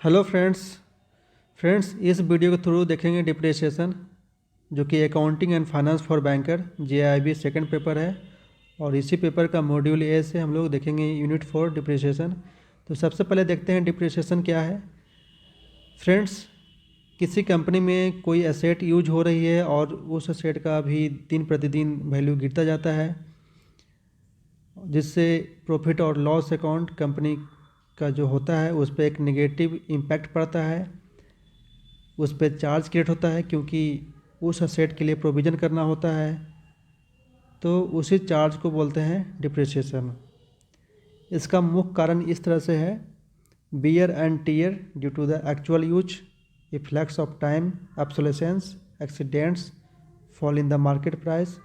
Hello friends इस video के through देखेंगे डिप्रिसिएशन, जो कि accounting and finance for banker JIB second paper है। और इसी पेपर का मॉड्यूल ए से हम लोग देखेंगे यूनिट 4 डिप्रिसिएशन। तो सबसे पहले देखते हैं डिप्रिसिएशन क्या है। फ्रेंड्स, किसी कंपनी में कोई एसेट यूज हो रही है और उस एसेट का भी दिन प्रतिदिन वैल्यू गिरता जाता है, जिससे प्रॉफिट और लॉस अकाउंट कंपनी का जो होता है उस पर एक नेगेटिव इम्पैक्ट पड़ता है। उस पर चार्ज क्रिएट होता है क्योंकि उस असेट के लिए प्रोविज़न करना होता है, तो उसी चार्ज को बोलते हैं डिप्रिसिएशन। इसका मुख्य कारण इस तरह से है: wear and tear due to the actual use, efflux of time, obsolescence, accidents, fall in the market price.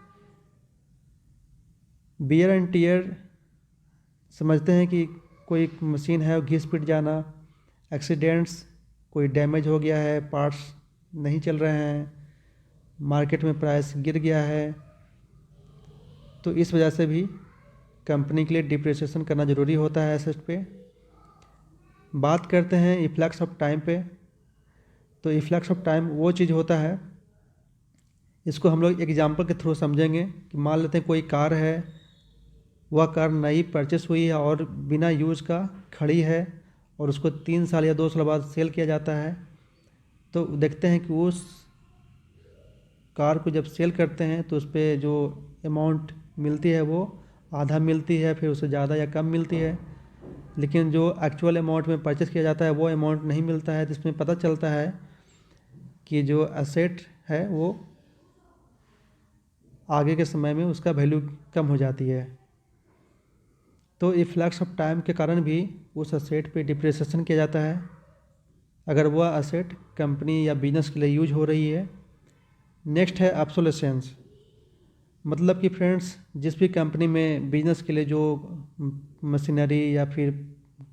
Wear and tear समझते हैं कि कोई मशीन है घिस पिट जाना। एक्सीडेंट्स, कोई डैमेज हो गया है, पार्ट्स नहीं चल रहे हैं, मार्केट में प्राइस गिर गया है, तो इस वजह से भी कंपनी के लिए डिप्रिसिएशन करना ज़रूरी होता है एसेट पे। बात करते हैं इफ्लेक्स ऑफ टाइम पे। तो इफ्लेक्स ऑफ टाइम वो चीज़ होता है, इसको हम लोग एग्जांपल के थ्रू समझेंगे कि मान लेते हैं कोई कार है, वह कार नई परचेस हुई है और बिना यूज़ का खड़ी है और उसको 3 साल या 2 साल बाद सेल किया जाता है। तो देखते हैं कि उस कार को जब सेल करते हैं तो उस पर जो अमाउंट मिलती है वो आधा मिलती है, फिर उससे ज़्यादा या कम मिलती है। लेकिन जो एक्चुअल अमाउंट में परचेस किया जाता है वो अमाउंट नहीं मिलता है, जिसमें पता चलता है कि जो एसेट है वो आगे के समय में उसका वैल्यू कम हो जाती है। तो इफ्लेक्स ऑफ टाइम के कारण भी उस एसेट पे डिप्रिसिएशन किया जाता है अगर वह एसेट कंपनी या बिजनेस के लिए यूज हो रही है। नेक्स्ट है ऑब्सोलेसेंस। मतलब कि फ्रेंड्स, जिस भी कंपनी में बिजनेस के लिए जो मशीनरी या फिर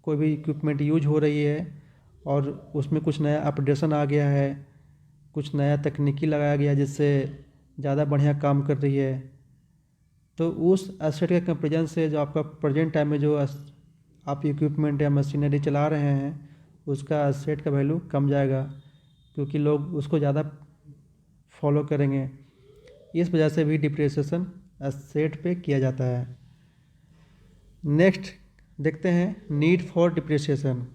कोई भी इक्विपमेंट यूज हो रही है और उसमें कुछ नया अपडेशन आ गया है, कुछ नया तकनीकी लगाया गया जिससे ज़्यादा बढ़िया काम कर रही है, तो उस एसेट के कंपेरिजन से जो आपका प्रेजेंट टाइम में जो आप इक्विपमेंट या मशीनरी चला रहे हैं उसका एसेट का वैल्यू कम जाएगा, क्योंकि लोग उसको ज़्यादा फॉलो करेंगे। इस वजह से भी डिप्रिसिएशन एसेट पे किया जाता है। नेक्स्ट देखते हैं नीड फॉर डिप्रिसिएशन।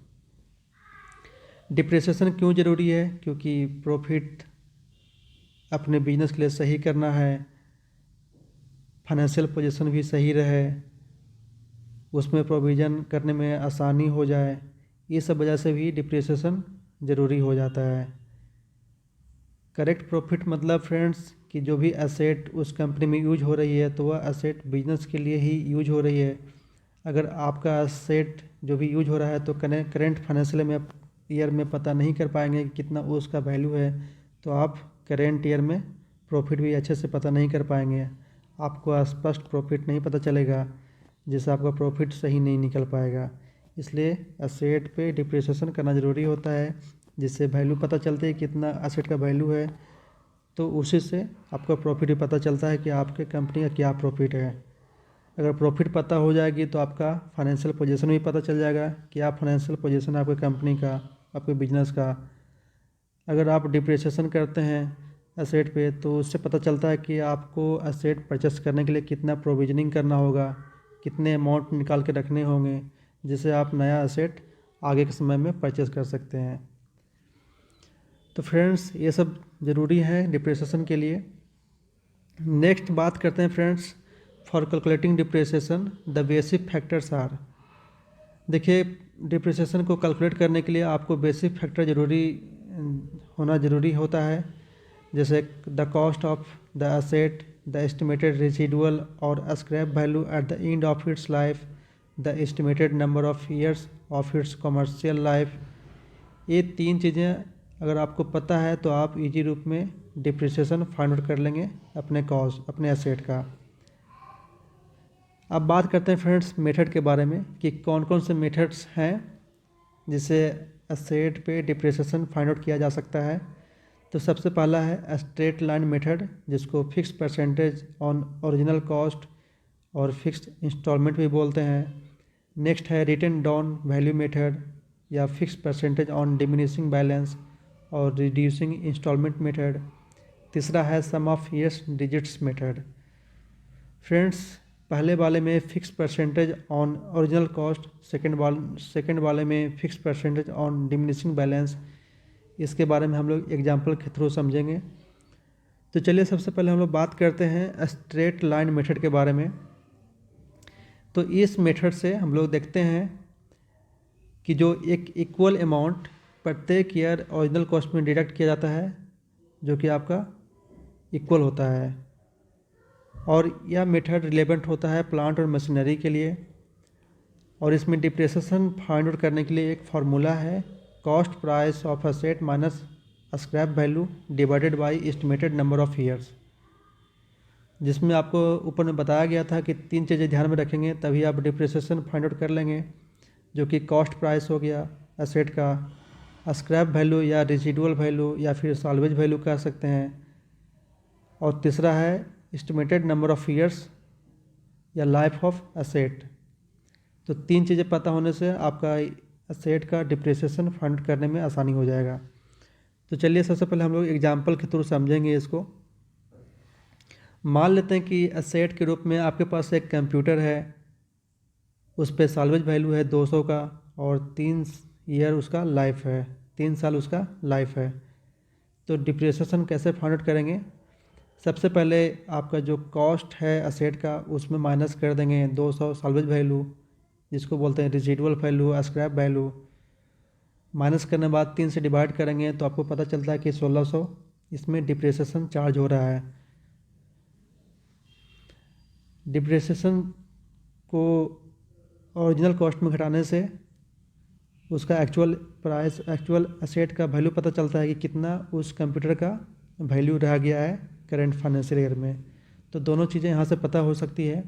डिप्रिसिएशन क्यों ज़रूरी है? क्योंकि प्रॉफिट अपने बिजनेस के लिए सही करना है, फाइनेंशियल पोजीशन भी सही रहे, उसमें प्रोविज़न करने में आसानी हो जाए, ये सब वजह से भी डिप्रिसिएशन ज़रूरी हो जाता है। करेक्ट प्रॉफिट मतलब फ्रेंड्स कि जो भी एसेट उस कंपनी में यूज हो रही है तो वह एसेट बिजनेस के लिए ही यूज हो रही है। अगर आपका एसेट जो भी यूज हो रहा है तो करेंट फाइनेंशियल में ईयर में पता नहीं कर पाएंगे कि कितना उसका वैल्यू है, तो आप करेंट ईयर में प्रॉफिट भी अच्छे से पता नहीं कर पाएंगे, आपको स्पष्ट प्रॉफिट नहीं पता चलेगा, जिससे आपका प्रॉफिट सही नहीं निकल पाएगा। इसलिए एसेट पे डिप्रिसिएशन करना ज़रूरी होता है, जिससे वैल्यू पता चलती है कितना एसेट का वैल्यू है, तो उसी से आपका प्रॉफिट भी पता चलता है कि आपके कंपनी का क्या प्रॉफिट है। अगर प्रॉफिट पता हो जाएगी तो आपका फाइनेंशियल पोजीशन भी पता चल जाएगा कि आप फाइनेंशियल पोजीशन आपके कंपनी का, आपके बिजनेस का। अगर आप डिप्रिसिएशन करते हैं एसेट पे तो उससे पता चलता है कि आपको एसेट परचेस करने के लिए कितना प्रोविजनिंग करना होगा, कितने अमाउंट निकाल के रखने होंगे, जिससे आप नया एसेट आगे के समय में परचेस कर सकते हैं। तो फ्रेंड्स, ये सब ज़रूरी है डिप्रिसिएशन के लिए। नेक्स्ट बात करते हैं friends, for calculating depreciation the basic factors are. देखिए, डिप्रिसिएशन को कैलकुलेट करने के लिए आपको बेसिक फैक्टर होना ज़रूरी होता है, जैसे the cost of the asset, the estimated residual और scrap value at the end of its life, the estimated number of years of its commercial life. ये 3 चीज़ें अगर आपको पता है तो आप इजी रूप में डिप्रिसिएशन फाइंड आउट कर लेंगे अपने कॉस्ट, अपने एसेट का। अब बात करते हैं फ्रेंड्स मेथड के बारे में कि कौन कौन से मेथड्स हैं जिससे एसेट पे डिप्रिसिएशन फाइंड आउट किया जा सकता है। तो सबसे पहला है स्ट्रेट लाइन मेथड, जिसको fix percentage on original cost और फिक्स्ड इंस्टॉलमेंट भी बोलते हैं। नेक्स्ट है रिटन डाउन वैल्यू मेथड, या fix percentage on diminishing balance और रिड्यूसिंग इंस्टॉलमेंट मेथड। तीसरा है sum of years digits method. Friends, पहले वाले में fix percentage on original cost, second वाले में fix percentage on diminishing balance. इसके बारे में हम लोग एग्जाम्पल के थ्रू समझेंगे। तो चलिए सबसे पहले हम लोग बात करते हैं स्ट्रेट लाइन मेथड के बारे में। तो इस मेथड से हम लोग देखते हैं कि जो एक इक्वल अमाउंट प्रत्येक ईयर ओरिजिनल कॉस्ट में डिडक्ट किया जाता है, जो कि आपका इक्वल होता है, और यह मेथड रिलेवेंट होता है प्लांट और मशीनरी के लिए। और इसमें डिप्रिसिएशन फाइंड आउट करने के लिए एक फार्मूला है, cost price of asset minus scrap value divided by estimated number of years, जिसमें आपको ऊपर में बताया गया था कि 3 चीज़ें ध्यान में रखेंगे तभी आप डिप्रिसिएशन फाइंड आउट कर लेंगे, जो कि कॉस्ट प्राइस हो गया असेट का, स्क्रैप वैल्यू या रेजिडुअल वैल्यू या फिर साल्वेज वैल्यू कह सकते हैं, और तीसरा है एस्टिमेटेड नंबर ऑफ ईयर्स या लाइफ ऑफ असेट। तो 3 चीज़ें पता होने से आपका असेट का डिप्रिसिएशन फाइंड करने में आसानी हो जाएगा। तो चलिए सबसे पहले हम लोग एग्जाम्पल के थ्रू समझेंगे इसको। मान लेते हैं कि असेट के रूप में आपके पास एक कंप्यूटर है, उस पर साल्वेज वैल्यू है 200 का और 3 ईयर उसका लाइफ है, 3 साल उसका लाइफ है। तो डिप्रिसिएशन कैसे फाइंड आउट करेंगे? सबसे पहले आपका जो कॉस्ट है असेट का उसमें माइनस कर देंगे 200 साल्वेज वैल्यू, जिसको बोलते हैं residual value, scrap value. Minus करने के बाद 3 से डिवाइड करेंगे तो आपको पता चलता है कि 1600 इसमें डिप्रिसिएशन चार्ज हो रहा है। डिप्रिसिएशन को ओरिजिनल कॉस्ट में घटाने से उसका एक्चुअल प्राइस, एक्चुअल असेट का वैल्यू पता चलता है कि कितना उस कंप्यूटर का वैल्यू रह गया है करंट फाइनेंशियल ईयर में। तो दोनों चीज़ें यहाँ से पता हो सकती है।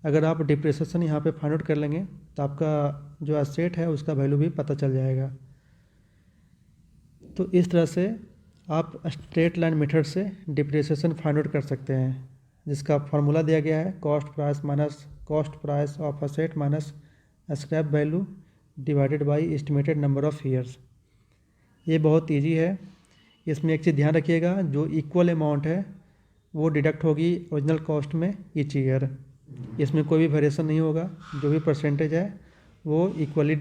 अगर आप डिप्रिसिएशन यहाँ पे फाइंड आउट कर लेंगे तो आपका जो असेट है उसका वैल्यू भी पता चल जाएगा। तो इस तरह से आप स्ट्रेट लाइन मेथड से डिप्रिसिएशन फाइंड आउट कर सकते हैं, जिसका फार्मूला दिया गया है cost price minus cost price of asset minus scrap value divided by estimated number of years. ये बहुत ईजी है। इसमें एक चीज़ ध्यान रखिएगा, जो इक्वल अमाउंट है वो डिडक्ट होगी ओरिजिनल कॉस्ट में ईच ईयर। इसमें कोई भी वेरिएशन नहीं होगा, जो भी परसेंटेज है वो इक्वली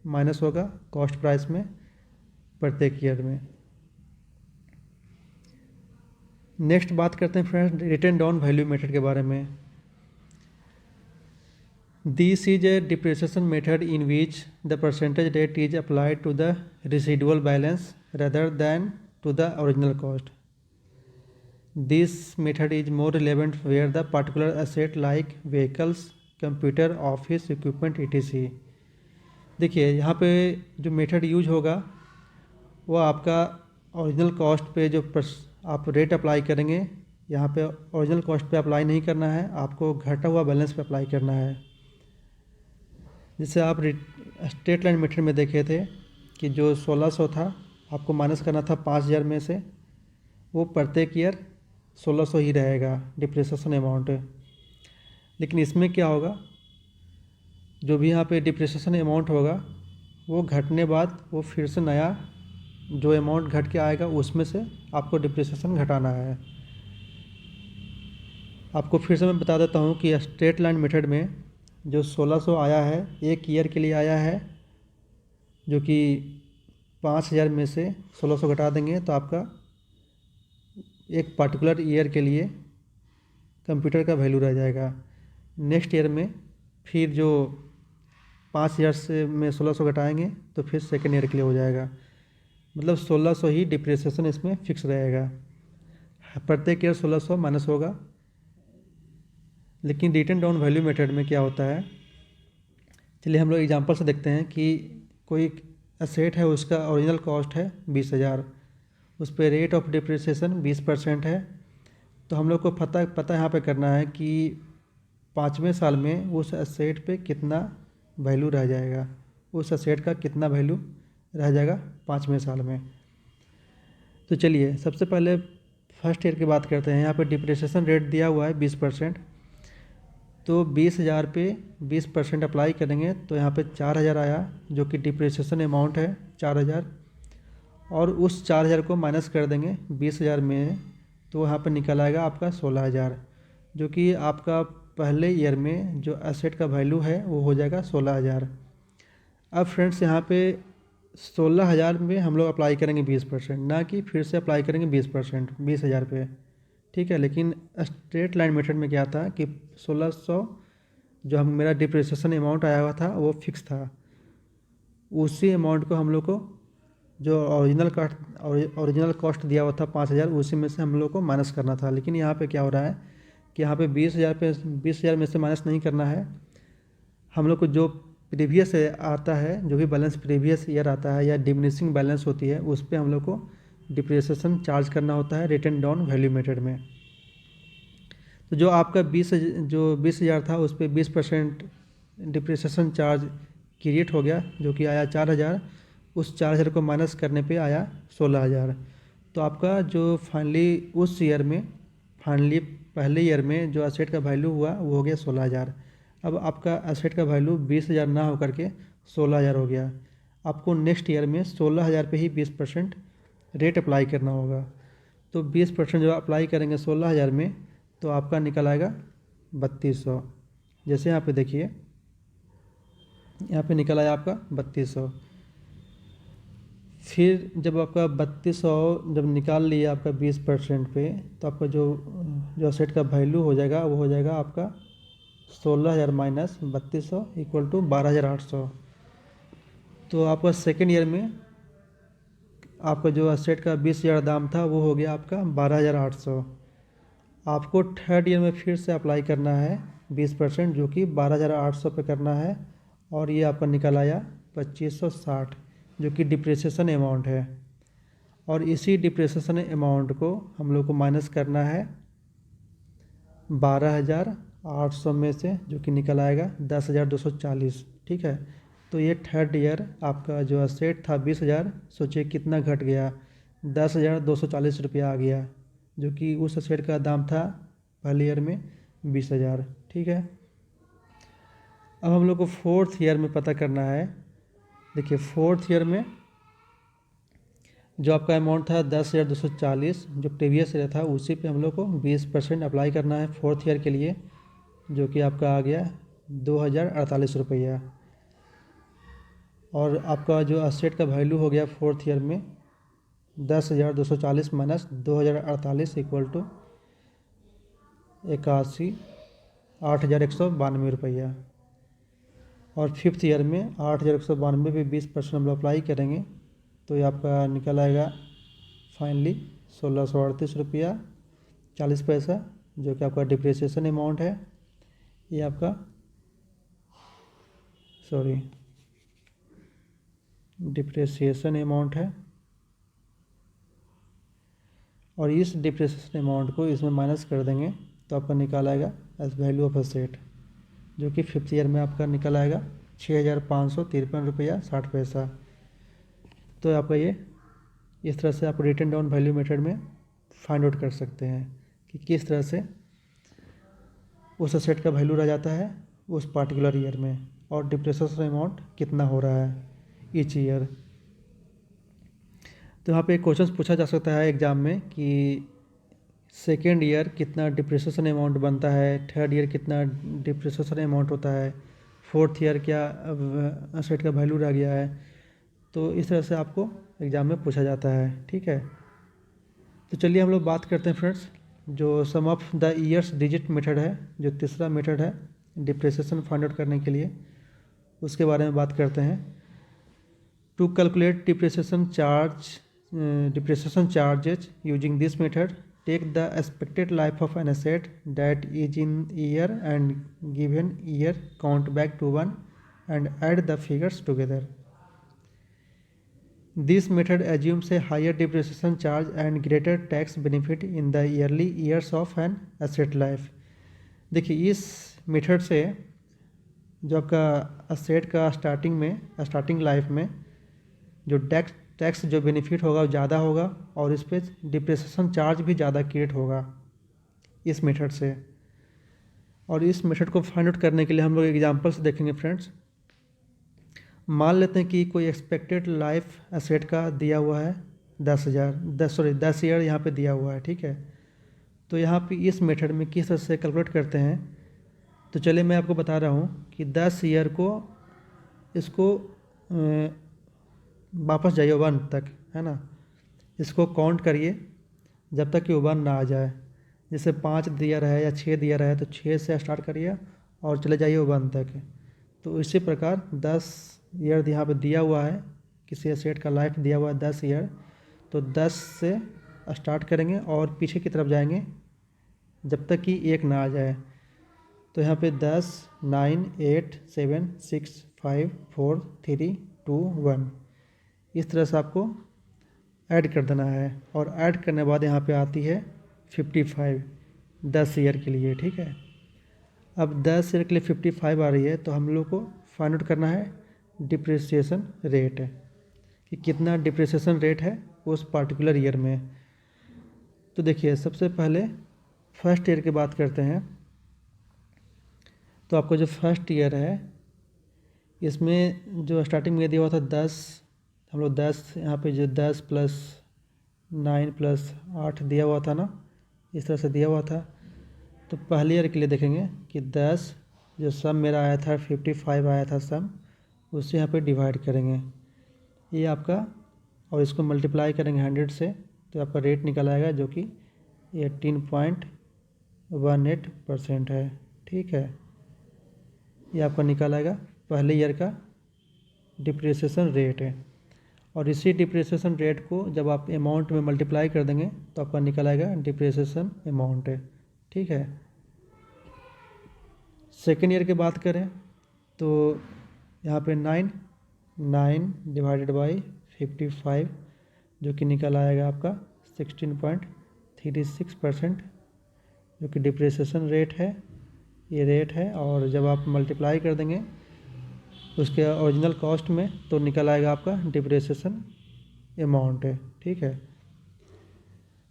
माइनस होगा कॉस्ट प्राइस में प्रत्येक ईयर में। नेक्स्ट बात करते हैं friends written down value method के बारे में। This is a depreciation method in which the percentage rate is applied to the residual balance rather than to the original cost. This method is more relevant where the particular asset like vehicles, computer, office equipment etc. देखिए यहाँ पे जो method use होगा वो आपका original cost पे जो आप रेट अप्लाई करेंगे, यहाँ पे ओरिजिनल कॉस्ट पे अप्लाई नहीं करना है, आपको घटा हुआ बैलेंस पे अप्लाई करना है। जिससे आप स्ट्रेट लाइन मेथड में देखे थे कि जो 1600 था आपको माइनस करना था 5000 में से, वो प्रत्येक ईयर 1600 ही रहेगा डिप्रिसिएशन अमाउंट। लेकिन इसमें क्या होगा, जो भी यहाँ पे डिप्रिसिएशन अमाउंट होगा वो घटने बाद वो फिर से नया जो अमाउंट घट के आएगा उसमें से आपको डिप्रिसिएशन घटाना है। आपको फिर से मैं बता देता हूँ कि स्ट्रेट लाइन मेथड में जो 1600 आया है एक ईयर के लिए आया है, जो कि 5000 में से 1600 घटा देंगे तो आपका एक पर्टिकुलर ईयर के लिए कंप्यूटर का वैल्यू रह जाएगा। नेक्स्ट ईयर में फिर जो 5000 से में 1600 घटाएंगे तो फिर सेकेंड ईयर के लिए हो जाएगा। मतलब 1600 ही डिप्रिसिएशन इसमें फिक्स रहेगा, प्रत्येक ईयर 1600 माइनस होगा। लेकिन रिटन डाउन वैल्यू मेथड में क्या होता है, चलिए हम लोग एग्जांपल से देखते हैं कि कोई असेट है उसका ओरिजिनल कॉस्ट है 20,000, उस पर रेट ऑफ डिप्रिसिएशन 20% है। तो हम लोग को पता यहाँ पे करना है कि 5वें साल में उस असेट पे कितना वैल्यू रह जाएगा, उस असेट का कितना वैल्यू रह जाएगा 5वें साल में। तो चलिए सबसे पहले फर्स्ट ईयर की बात करते हैं। यहाँ पे डिप्रिसिएशन रेट दिया हुआ है 20%। तो 20,000 पे 20% अप्लाई करेंगे तो यहाँ पे 4,000 आया, जो कि डिप्रिसिएशन अमाउंट है 4,000, और उस 4,000 को माइनस कर देंगे 20,000 में, तो यहाँ पे निकल आएगा आपका 16,000, जो कि आपका पहले ईयर में जो एसेट का वैल्यू है वो हो जाएगा 16,000। अब फ्रेंड्स यहाँ पे 16,000 में हम लोग अप्लाई करेंगे 20%, ना कि फिर से अप्लाई करेंगे 20% 20,000 पे, ठीक है। लेकिन स्ट्रेट लाइन मेथड में क्या था कि 1600 जो हम मेरा डिप्रिसिएशन अमाउंट आया हुआ था वो फिक्स था, उसी अमाउंट को हम लोग को जो ओरिजिनल कॉस्ट दिया हुआ था 5,000, उसी में से हम लोग को माइनस करना था। लेकिन यहाँ पे क्या हो रहा है कि यहाँ पे 20,000 में से माइनस नहीं करना है, हम लोग को जो प्रीवियस आता है, जो भी बैलेंस प्रीवियस ईयर आता है या डिमिनिशिंग बैलेंस होती है, उस पर हम लोग को डिप्रिसिएशन चार्ज करना होता है रिटन डाउन वैल्यू मेथड में। तो जो आपका 20,000 था उस पर 20% डिप्रिसिएशन चार्ज क्रिएट हो गया, जो कि आया 4,000, उस 4,000 को माइनस करने पे आया 16,000। तो आपका जो फाइनली उस ईयर में पहले ईयर में जो एसेट का वैल्यू हुआ वो हो गया 16,000। अब आपका एसेट का वैल्यू 20,000 ना होकर के 16,000 हो गया। आपको नेक्स्ट ईयर में 16,000 पे ही 20% रेट अप्लाई करना होगा। तो 20% जो अप्लाई करेंगे 16,000 में, तो आपका निकल आएगा 3,200। जैसे यहाँ पे देखिए, यहाँ पे निकल आया आपका 3,200। फिर जब आपका 3,200 जब निकाल लिया आपका 20% पे, तो आपका जो एसेट का वैल्यू हो जाएगा वो हो जाएगा आपका 16,000 माइनस 3,200 इक्वल टू 12,800। तो आपका सेकेंड ईयर में आपका जो एसेट का 20,000 दाम था वो हो गया आपका 12,800। आपको थर्ड ईयर में फिर से अप्लाई करना है 20%, जो कि 12,800 पे करना है, और ये आपका निकल आया 2,560, जो कि डिप्रिसिएशन अमाउंट है। और इसी डिप्रिसिएशन अमाउंट को हम लोग को माइनस करना है 12,800 में से, जो कि निकल आएगा 10,240, ठीक है। तो ये थर्ड ईयर आपका जो एसेट था 20,000, सोचिए कितना घट गया, 10,240 रुपया आ गया, जो कि उस एसेट का दाम था पहले ईयर में 20,000, ठीक है। अब हम लोग को फोर्थ ईयर में पता करना है। देखिए फोर्थ ईयर में जो आपका अमाउंट था 10,240, जो प्रीवियस ईयर था उसी पे हम लोग को 20% अप्लाई करना है फोर्थ ईयर के लिए, जो कि आपका आ गया 2,048 रुपया। और आपका जो एसेट का वैल्यू हो गया फोर्थ ईयर में 10,240 माइनस 2,048 इक्वल टू 8,192 रुपया। और फिफ्थ ईयर में 8,192 पे 20% हम लोग अप्लाई करेंगे, तो ये आपका निकल आएगा फाइनली 1,638 रुपया 40 पैसा, जो कि आपका डिप्रिसिएशन अमाउंट है। ये आपका डिप्रिसिएशन अमाउंट है, और इस डिप्रिसिएशन अमाउंट को इसमें माइनस कर देंगे तो आपका निकल आएगा एज वैल्यू ऑफ एसेट, जो कि फिफ्थ ईयर में आपका निकल आएगा 6,553 रुपया 60 पैसा। तो आपका ये इस तरह से आप रिटन डाउन वैल्यू मेथड में फाइंड आउट कर सकते हैं कि किस तरह से उस एसेट का वैल्यू रह जाता है उस पार्टिकुलर ईयर में, और डिप्रिसिएशन अमाउंट कितना हो रहा है ईच ईयर। तो यहाँ पे एक क्वेश्चन पूछा जा सकता है एग्ज़ाम में कि सेकेंड ईयर कितना डिप्रिसिएशन अमाउंट बनता है, थर्ड ईयर कितना डिप्रिसिएशन अमाउंट होता है, फोर्थ ईयर क्या एसेट का वैल्यू रह गया है। तो इस तरह से आपको एग्ज़ाम में पूछा जाता है, ठीक है। तो चलिए हम लोग बात करते हैं फ्रेंड्स, जो sum of the years digit method है, जो तीसरा मेथड है डिप्रिसिएशन फाइंड आउट करने के लिए, उसके बारे में बात करते हैं। To calculate depreciation charges using this method, take the expected life of an asset that is in year and given year count back to 1 and add the figures together. This method assumes a higher depreciation charge and greater tax benefit in the early years of an asset life. देखिए इस method से जो आपका asset का starting life में जो tax जो benefit होगा वो ज़्यादा होगा, और इस पर डिप्रिसिएशन चार्ज भी ज़्यादा क्रिएट होगा इस मेथड से। और इस मेथड को फाइंड आउट करने के लिए हम लोग एग्जांपल्स देखेंगे फ्रेंड्स। मान लेते हैं कि कोई एक्सपेक्टेड लाइफ एसेट का दिया हुआ है 10 ईयर यहाँ पे दिया हुआ है, ठीक है। तो यहाँ पे इस मेथड में किस तरह से कैलकुलेट करते हैं, तो चलिए मैं आपको बता रहा हूँ कि 10 ईयर को इसको वापस जाइए 1 तक, है ना। इसको काउंट करिए जब तक कि 1 ना आ जाए। जैसे 5 दिया रहा है या 6 दिया रहा है तो 6 से स्टार्ट करिए और चले जाइए 1 तक। तो इसी प्रकार 10 ईयर यहाँ पे दिया हुआ है, किसी एसेट का लाइफ दिया हुआ है 10 ईयर, तो 10 से स्टार्ट करेंगे और पीछे की तरफ जाएंगे जब तक कि 1 ना आ जाए। तो यहाँ पे 10, 9, 8, 7, 6, 5, 4, 3, 2, 1 इस तरह से आपको ऐड कर देना है। और ऐड करने के बाद यहाँ पे आती है 55 10 ईयर के लिए, ठीक है। अब 10 ईयर के लिए 55 आ रही है, तो हम लोग को फाइंड आउट करना है डिप्रिसिएशन रेट, कि कितना डिप्रिसिएशन रेट है उस पार्टिकुलर ईयर में। तो देखिए सबसे पहले फर्स्ट ईयर की बात करते हैं। तो आपको जो फर्स्ट ईयर है इसमें जो स्टार्टिंग में दिया हुआ था 10, हम लोग 10 यहाँ पे जो 10 + 9 + 8 दिया हुआ था ना, इस तरह से दिया हुआ था। तो पहले ईयर के लिए देखेंगे कि 10 जो सम मेरा आया था 55 आया था सम, उससे यहाँ पे डिवाइड करेंगे ये आपका, और इसको मल्टीप्लाई करेंगे 100 से, तो आपका रेट निकल आएगा जो कि 18.18% है, ठीक है। ये आपका निकल आएगा पहले ईयर का डिप्रिसिएशन रेट है। और इसी डिप्रिसिएशन रेट को जब आप अमाउंट में मल्टीप्लाई कर देंगे तो आपका निकल आएगा डिप्रिसिएशन अमाउंट है, ठीक है। सेकेंड ईयर की बात करें तो यहाँ पे 9 डिवाइडेड बाई 55 जो कि निकल आएगा आपका 16.36%, जो कि डिप्रिसिएशन रेट है, ये रेट है। और जब आप मल्टीप्लाई कर देंगे उसके ओरिजिनल कॉस्ट में तो निकल आएगा आपका डिप्रिसिएशन अमाउंट है, ठीक है।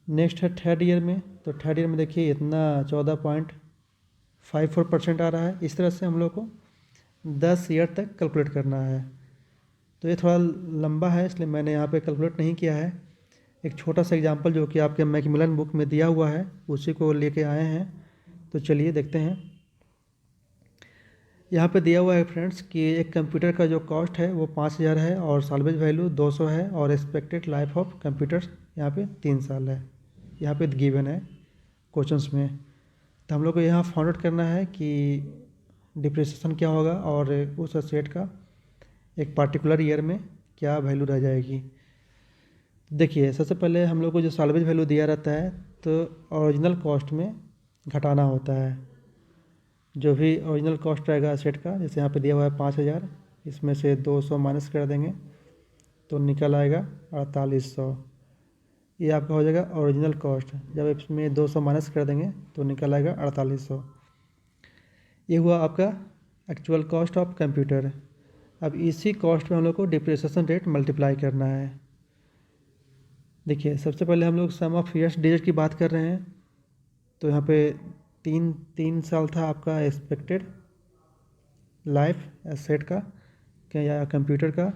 नेक्स्ट है थर्ड ईयर में। तो थर्ड ईयर में देखिए इतना 14.54% आ रहा है। इस तरह से हम लोग को 10 ईयर तक कैलकुलेट करना है। तो ये थोड़ा लंबा है इसलिए मैंने यहाँ पे कैलकुलेट नहीं किया है। एक छोटा सा एग्जांपल जो कि आपके मैकमिलन बुक में दिया हुआ है उसी को लेके आए हैं। तो चलिए देखते हैं। यहाँ पे दिया हुआ है फ्रेंड्स कि एक कंप्यूटर का जो कॉस्ट है वो 5000 है और साल्वेज वैल्यू 200 है और एक्सपेक्टेड लाइफ ऑफ कंप्यूटर्स यहाँ पे 3 साल है। यहाँ पे गिवन है क्वेश्चंस में। तो हम लोग को यहाँ फाइंड आउट करना है कि डिप्रिसिएशन क्या होगा और उस एसेट का एक पार्टिकुलर ईयर में क्या वैल्यू रह जाएगी। देखिए सबसे पहले हम लोग को जो साल्वेज वैल्यू दिया रहता है तो ओरिजिनल कॉस्ट में घटाना होता है। जो भी ओरिजिनल कॉस्ट रहेगा एसेट का, जैसे यहाँ पे दिया हुआ है 5000, इसमें से 200 माइनस कर देंगे तो निकल आएगा 4800। ये आपका हो जाएगा ओरिजिनल कॉस्ट। जब इसमें 200 माइनस कर देंगे तो निकल आएगा 4800। ये हुआ आपका एक्चुअल कॉस्ट ऑफ कंप्यूटर। अब इसी कॉस्ट में हम लोग को डिप्रिसिएशन रेट मल्टीप्लाई करना है। देखिए सबसे पहले हम लोग सम ऑफ ईयर्स डिजिट की बात कर रहे हैं। तो यहाँ पे 3 साल था आपका एक्सपेक्टेड लाइफ एसेट का क्या या कंप्यूटर का।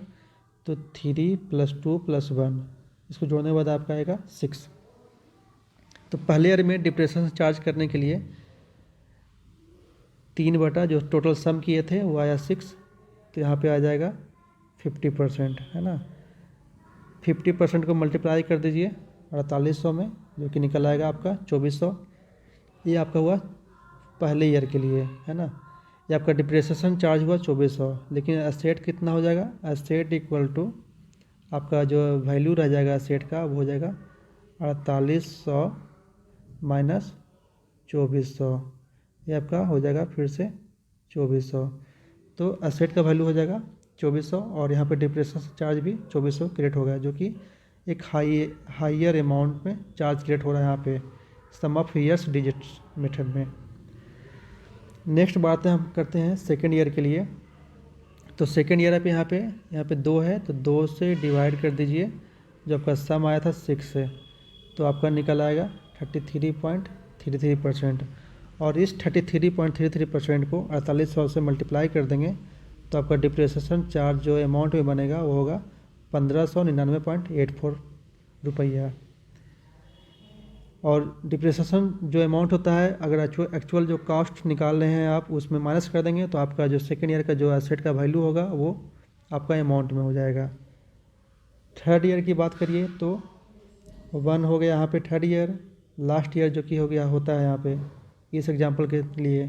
तो 3 + 2 + 1 इसको जोड़ने के बाद आपका आएगा 6। तो पहले ईयर में डिप्रिसिएशन चार्ज करने के लिए 3 बटा जो टोटल सम किए थे वो आया 6। तो यहाँ पे आ जाएगा 50%, है ना। 50% को मल्टीप्लाई कर दीजिए 4800 में, जो कि निकल आएगा आपका 2400। ये आपका हुआ पहले ईयर के लिए, है ना। ये आपका डिप्रिसिएशन चार्ज हुआ 2400। लेकिन एसेट कितना हो जाएगा, एसेट इक्वल टू आपका जो वैल्यू रह जाएगा एसेट का वो हो जाएगा 4800 माइनस 2400। ये आपका हो जाएगा फिर से 2400। तो एसेट का वैल्यू हो जाएगा 2400 और यहाँ पे डिप्रिसिएशन चार्ज भी 2400 क्रिएट हो गया, जो कि एक हाइयर अमाउंट में चार्ज क्रिएट हो रहा है यहाँ पे सम ऑफ ईयर्स डिजिट्स मेथड में। नेक्स्ट बात हम करते हैं सेकेंड ईयर के लिए। तो सेकेंड ईयर पे यहाँ पे 2 है तो 2 से डिवाइड कर दीजिए। जो आपका सम आया था 6 से, तो आपका निकल आएगा 33.33%। और इस 33.33% को 4800 से मल्टीप्लाई कर देंगे तो आपका डिप्रिसिएशन चार्ज जो अमाउंट में बनेगा वो होगा 1599.84 रुपया। और डिप्रिसिएशन जो अमाउंट होता है अगर एक्चुअल जो कॉस्ट निकाल रहे हैं आप उसमें माइनस कर देंगे तो आपका जो सेकेंड ईयर का जो एसेट का वैल्यू होगा वो आपका अमाउंट में हो जाएगा। थर्ड ईयर की बात करिए तो 1 हो गया यहाँ पे थर्ड ईयर, लास्ट ईयर जो कि हो गया होता है यहाँ पे इस एग्जांपल के लिए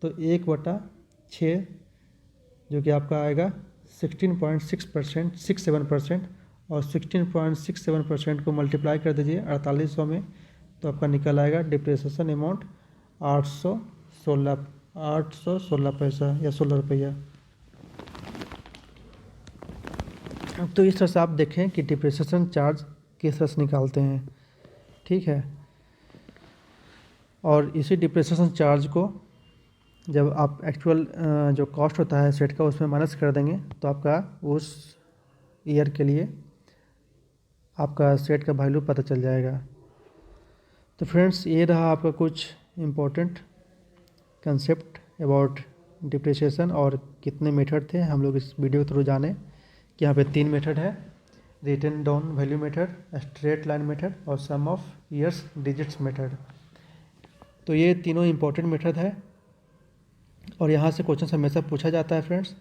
तो 1/6 जो कि आपका आएगा 16.67% और 16.67% को मल्टीप्लाई कर दीजिए 4800 में तो आपका निकल आएगा डिप्रिसिएशन अमाउंट 816 पैसा या 16 रुपया। तो इस तरह से आप देखें कि डिप्रिसिएशन चार्ज किस तरह से निकालते हैं, ठीक है। और इसी डिप्रिसिएशन चार्ज को जब आप एक्चुअल जो कॉस्ट होता है सेट का उसमें माइनस कर देंगे तो आपका उस ईयर के लिए आपका सेट का वैल्यू पता चल जाएगा। तो फ्रेंड्स ये रहा आपका कुछ इम्पोर्टेंट कंसेप्ट अबाउट डिप्रिसिएशन और कितने मेथड थे हम लोग इस वीडियो के थ्रू जाने कि यहाँ पे 3 मेथड है, written down value method, straight line method और sum of years digits method. तो ये तीनों इम्पोर्टेंट मेथड है और यहाँ से क्वेश्चन हमेशा पूछा जाता है फ्रेंड्स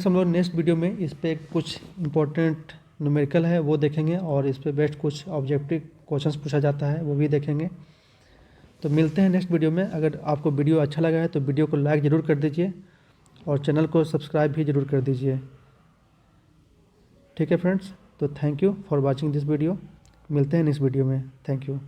हम लोग नेक्स्ट वीडियो में इस पर कुछ इम्पोर्टेंट न्यूमेरिकल है वो देखेंगे और इस पे बेस्ट कुछ ऑब्जेक्टिव क्वेश्चंस पूछा जाता है वो भी देखेंगे। तो मिलते हैं नेक्स्ट वीडियो में। अगर आपको वीडियो अच्छा लगा है तो वीडियो को लाइक ज़रूर कर दीजिए और चैनल को सब्सक्राइब भी ज़रूर कर दीजिए, ठीक है फ्रेंड्स। तो thank you for watching this video. मिलते हैं नेक्स्ट वीडियो में। Thank you.